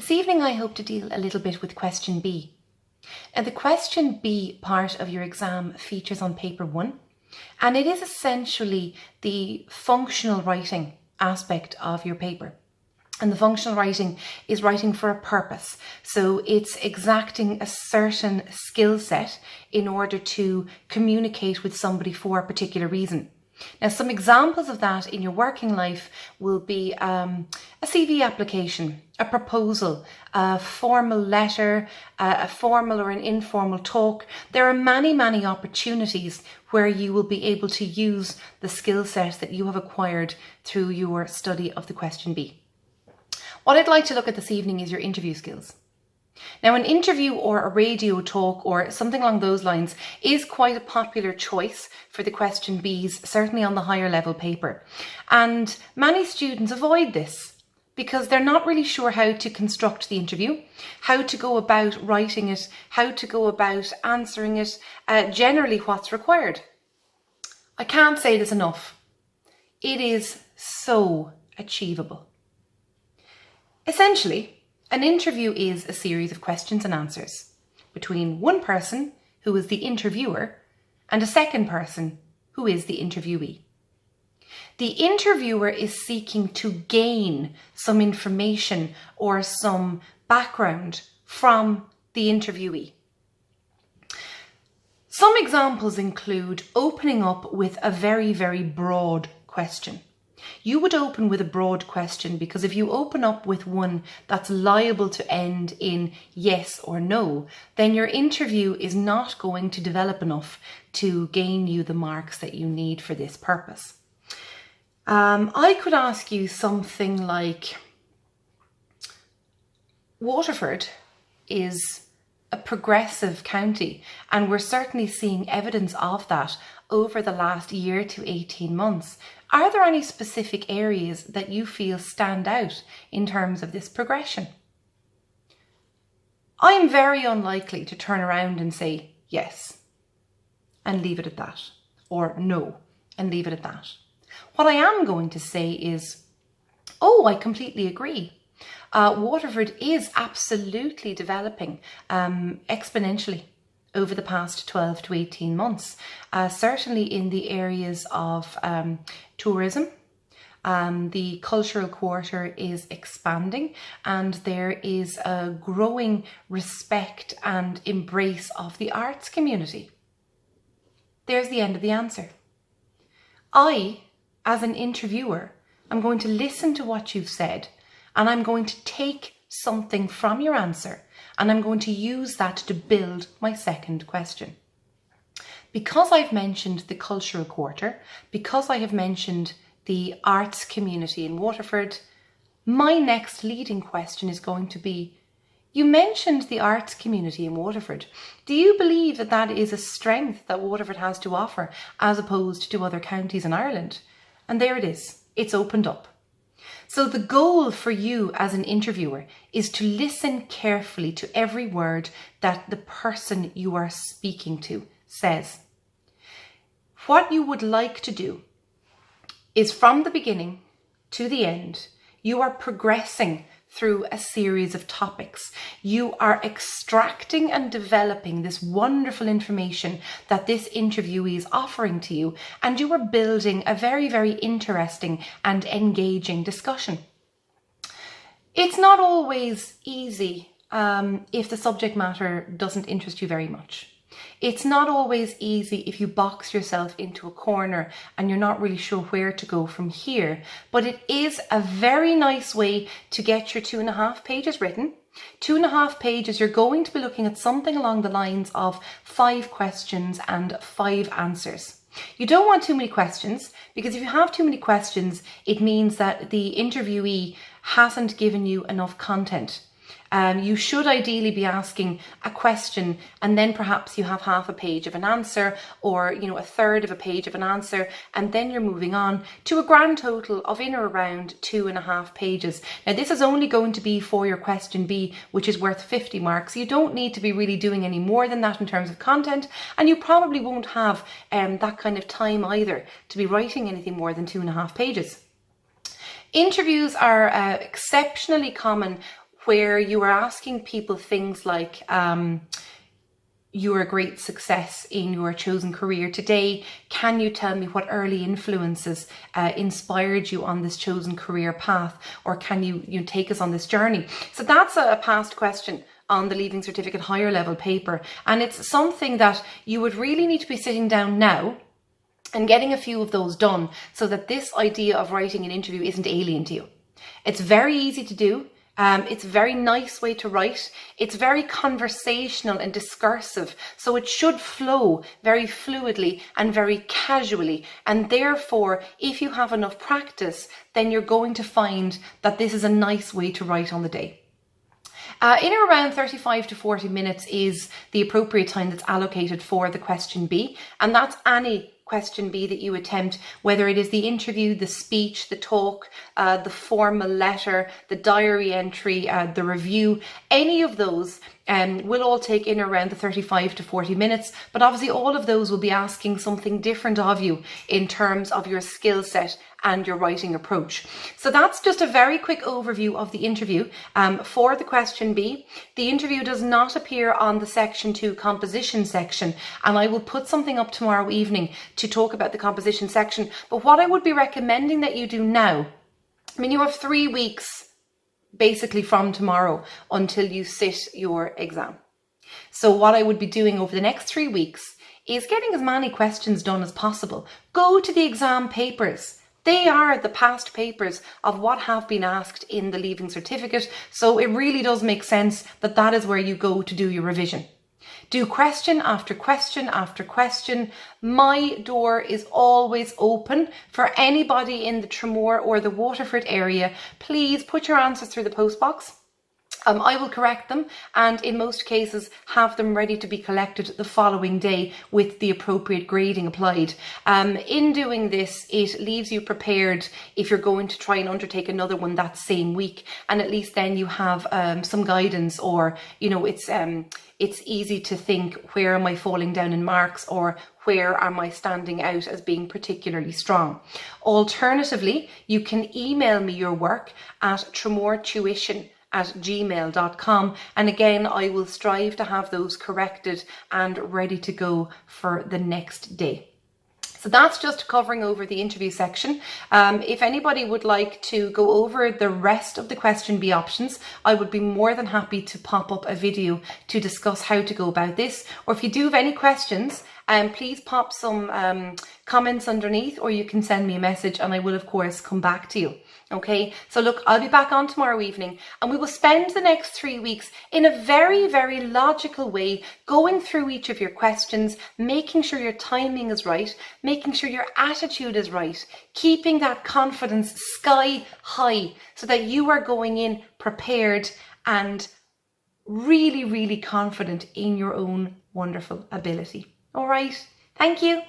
This evening I hope to deal a little bit with question B. Now the question B part of your exam features on paper 1, and it is essentially the functional writing aspect of your paper. And the functional writing is writing for a purpose. So it's exacting a certain skill set in order to communicate with somebody for a particular reason. Now, some examples of that in your working life will be a CV application, a proposal, a formal letter, a formal or an informal talk. There are many, many opportunities where you will be able to use the skill set that you have acquired through your study of the question B. What I'd like to look at this evening is your interview skills. Now, an interview or a radio talk or something along those lines is quite a popular choice for the question Bs, certainly on the higher level paper. And many students avoid this because they're not really sure how to construct the interview, how to go about writing it, how to go about answering it, generally what's required. I can't say this enough. It is so achievable. Essentially, an interview is a series of questions and answers between one person, who is the interviewer, and a second person, who is the interviewee. The interviewer is seeking to gain some information or some background from the interviewee. Some examples include opening up with a very, very broad question. You would open with a broad question because if you open up with one that's liable to end in yes or no, then your interview is not going to develop enough to gain you the marks that you need for this purpose. I could ask you something like, Waterford is a progressive county, and we're certainly seeing evidence of that over the last year to 18 months. Are there any specific areas that you feel stand out in terms of this progression? I am very unlikely to turn around and say yes and leave it at that, or no and leave it at that. What I am going to say is, oh, I completely agree. Waterford is absolutely developing exponentially over the past 12 to 18 months, certainly in the areas of tourism. The cultural quarter is expanding, and there is a growing respect and embrace of the arts community. There's the end of the answer. I, as an interviewer, am going to listen to what you've said, and I'm going to take something from your answer, and I'm going to use that to build my second question. Because I've mentioned the cultural quarter, because I have mentioned the arts community in Waterford, my next leading question is going to be, you mentioned the arts community in Waterford. Do you believe that that is a strength that Waterford has to offer as opposed to other counties in Ireland? And there it is. It's opened up. So the goal for you as an interviewer is to listen carefully to every word that the person you are speaking to says. What you would like to do is, from the beginning to the end, you are progressing through a series of topics. You are extracting and developing this wonderful information that this interviewee is offering to you, and you are building a very, very interesting and engaging discussion. It's not always easy if the subject matter doesn't interest you very much. It's not always easy if you box yourself into a corner and you're not really sure where to go from here, but it is a very nice way to get your 2.5 pages written. 2.5 pages, you're going to be looking at something along the lines of 5 questions and 5 answers. You don't want too many questions, because if you have too many questions, it means that the interviewee hasn't given you enough content. You should ideally be asking a question, and then perhaps you have half a page of an answer, or a third of a page of an answer, and then you're moving on to a grand total of in or around 2.5 pages. Now this is only going to be for your question B, which is worth 50 marks. You don't need to be really doing any more than that in terms of content, and you probably won't have that kind of time either to be writing anything more than 2.5 pages. Interviews are exceptionally common where you are asking people things like, you're a great success in your chosen career today. Can you tell me what early influences inspired you on this chosen career path? Or can you take us on this journey? So that's a past question on the Leaving Certificate higher level paper. And it's something that you would really need to be sitting down now and getting a few of those done so that this idea of writing an interview isn't alien to you. It's very easy to do. It's a very nice way to write. It's very conversational and discursive, so it should flow very fluidly and very casually. And therefore, if you have enough practice, then you're going to find that this is a nice way to write on the day. In or around 35 to 40 minutes is the appropriate time that's allocated for the question B, and that's any question B that you attempt, whether it is the interview, the speech, the talk, the formal letter, the diary entry, the review, any of those will all take in around the 35 to 40 minutes. But obviously all of those will be asking something different of you in terms of your skill set and your writing approach. So that's just a very quick overview of the interview for the question B. The interview does not appear on the section 2 composition section, and I will put something up tomorrow evening to talk about the composition section. But what I would be recommending that you do now, I mean, you have 3 weeks basically from tomorrow until you sit your exam. So what I would be doing over the next 3 weeks is getting as many questions done as possible. Go to the exam papers. They are the past papers of what have been asked in the Leaving Certificate. So it really does make sense that that is where you go to do your revision. Do question after question after question. My door is always open for anybody in the Tramore or the Waterford area. Please put your answers through the post box. I will correct them, and in most cases have them ready to be collected the following day with the appropriate grading applied. In doing this, it leaves you prepared if you're going to try and undertake another one that same week, and at least then you have some guidance, or it's easy to think, where am I falling down in marks, or where am I standing out as being particularly strong? Alternatively, you can email me your work at tramoretuition@gmail.com, and again I will strive to have those corrected and ready to go for the next day. So that's just covering over the interview section. If anybody would like to go over the rest of the question B options, I would be more than happy to pop up a video to discuss how to go about this. Or if you do have any questions, please pop some comments underneath, or you can send me a message and I will of course come back to you. Okay, so look, I'll be back on tomorrow evening and we will spend the next 3 weeks in a very, very logical way, going through each of your questions, making sure your timing is right, making sure your attitude is right, keeping that confidence sky high so that you are going in prepared and really, really confident in your own wonderful ability. All right, thank you.